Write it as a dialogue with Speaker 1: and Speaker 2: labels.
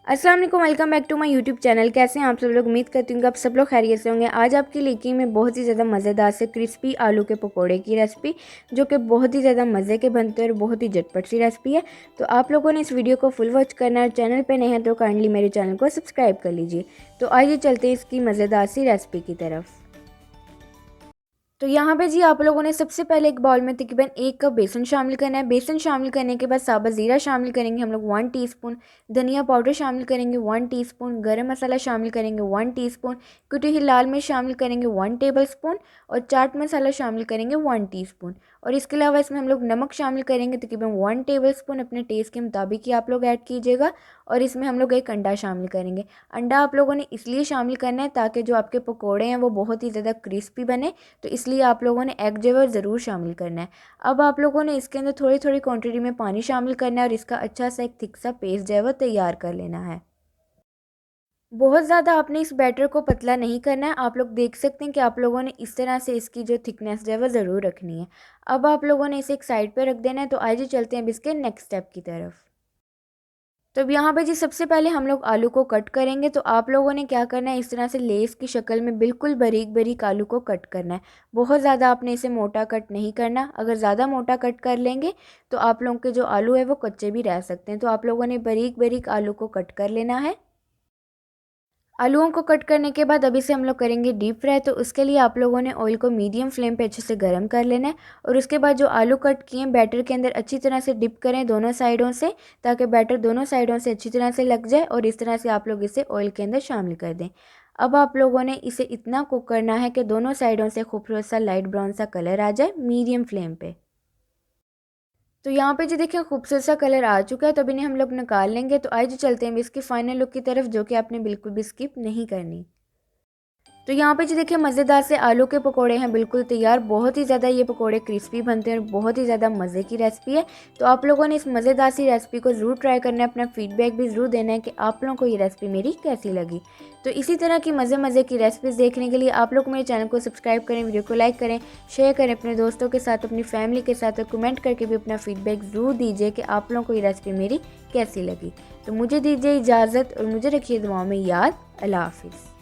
Speaker 1: अस्सलाम वालेकुम, welcome back to my YouTube channel. कैसे हैं आप सब लोग? उम्मीद करती हूँ कि आप सब लोग खैरियत से होंगे। आज आपके लेके मैं बहुत ही ज़्यादा मज़ेदार से क्रिस्पी आलू के पकोड़े की रेसिपी, जो कि बहुत ही ज़्यादा मज़े के बनते हैं और बहुत ही झटपट सी रेसिपी है। तो आप लोगों ने इस वीडियो को फुल वॉच करना है। चैनल पर नए हैं तो काइंडली मेरे चैनल को सब्सक्राइब कर लीजिए। तो आइए चलते हैं इसकी मज़ेदार सी रेसिपी की तरफ। तो यहाँ पे जी आप लोगों ने सबसे पहले एक बाउल में तकरीबन 1 कप बेसन शामिल करना है। बेसन शामिल करने के बाद साबुत ज़ीरा शामिल करेंगे हम लोग 1 टीस्पून, धनिया पाउडर शामिल करेंगे 1 टीस्पून, गरम मसाला शामिल करेंगे 1 टीस्पून, कुटी हुई लाल मिर्च शामिल करेंगे 1 टेबलस्पून और चाट मसाला शामिल करेंगे 1 टीस्पून। और इसके अलावा इसमें हम लोग नमक शामिल करेंगे तकरीबन 1 टेबलस्पून, अपने टेस्ट के मुताबिक ही आप लोग ऐड कीजिएगा। और इसमें हम लोग एक अंडा शामिल करेंगे। अंडा आप लोगों ने इसलिए शामिल करना है ताकि जो आपके पकोड़े हैं वो बहुत ही ज़्यादा क्रिस्पी बने, तो इसलिए आप लोगों ने एग जो है ज़रूर शामिल करना है। अब आप लोगों ने इसके अंदर थोड़ी थोड़ी क्वांटिटी में पानी शामिल करना है और इसका अच्छा सा एक थिक सा पेस्ट जो है वो तैयार कर लेना है। बहुत ज़्यादा आपने इस बैटर को पतला नहीं करना है। आप लोग देख सकते हैं कि आप लोगों ने इस तरह से इसकी जो थिकनेस जो है वो ज़रूर रखनी है। अब आप लोगों ने इसे एक साइड पर रख देना है। तो आइए चलते हैं अब इसके नेक्स्ट स्टेप की तरफ। तो अब यहाँ पे जी सबसे पहले हम लोग आलू को कट करेंगे। तो आप लोगों ने क्या करना है, इस तरह से लेस की शक्ल में बिल्कुल बारीक बारीक आलू को कट करना है। बहुत ज़्यादा आपने इसे मोटा कट नहीं करना। अगर ज़्यादा मोटा कट कर लेंगे तो आप लोगों के जो आलू है वो कच्चे भी रह सकते हैं। तो आप लोगों ने बारीक बारीक आलू को कट कर लेना है। आलूओं को कट करने के बाद अभी से हम लोग करेंगे डीप फ्राई। तो उसके लिए आप लोगों ने ऑयल को मीडियम फ्लेम पे अच्छे से गर्म कर लेना है। और उसके बाद जो आलू कट किए हैं बैटर के अंदर अच्छी तरह से डिप करें दोनों साइडों से, ताकि बैटर दोनों साइडों से अच्छी तरह से लग जाए। और इस तरह से आप लोग इसे ऑयल के अंदर शामिल कर दें। अब आप लोगों ने इसे इतना कुक करना है कि दोनों साइडों से खूबसूरत सा लाइट ब्राउन सा कलर आ जाए मीडियम फ्लेम पे। तो यहाँ पे जो देखिए खूबसूरत सा कलर आ चुका है। तो अभी इन्हें हम लोग निकाल लेंगे। तो आइए चलते हैं इसकी फाइनल लुक की तरफ, जो कि आपने बिल्कुल भी स्किप नहीं करनी। तो यहाँ पे जो देखिए मज़ेदार से आलू के पकोड़े हैं बिल्कुल तैयार। बहुत ही ज़्यादा ये पकोड़े क्रिस्पी बनते हैं और बहुत ही ज़्यादा मज़े की रेसिपी है। तो आप लोगों ने इस मज़ेदार सी रेसिपी को ज़रूर ट्राई करना है। अपना फीडबैक भी ज़रूर देना है कि आप लोगों को ये रेसिपी मेरी कैसी लगी। तो इसी तरह की मज़े की रेसिपीज़ देखने के लिए आप लोग मेरे चैनल को सब्सक्राइब करें, वीडियो को लाइक करें, शेयर करें अपने दोस्तों के साथ, अपनी फैमिली के साथ, और कमेंट करके भी अपना फीडबैक ज़रूर दीजिए कि आप लोगों को ये रेसिपी मेरी कैसी लगी। तो मुझे दीजिए इजाज़त और मुझे रखिए दुआओं में याद। अल्लाह हाफिज़।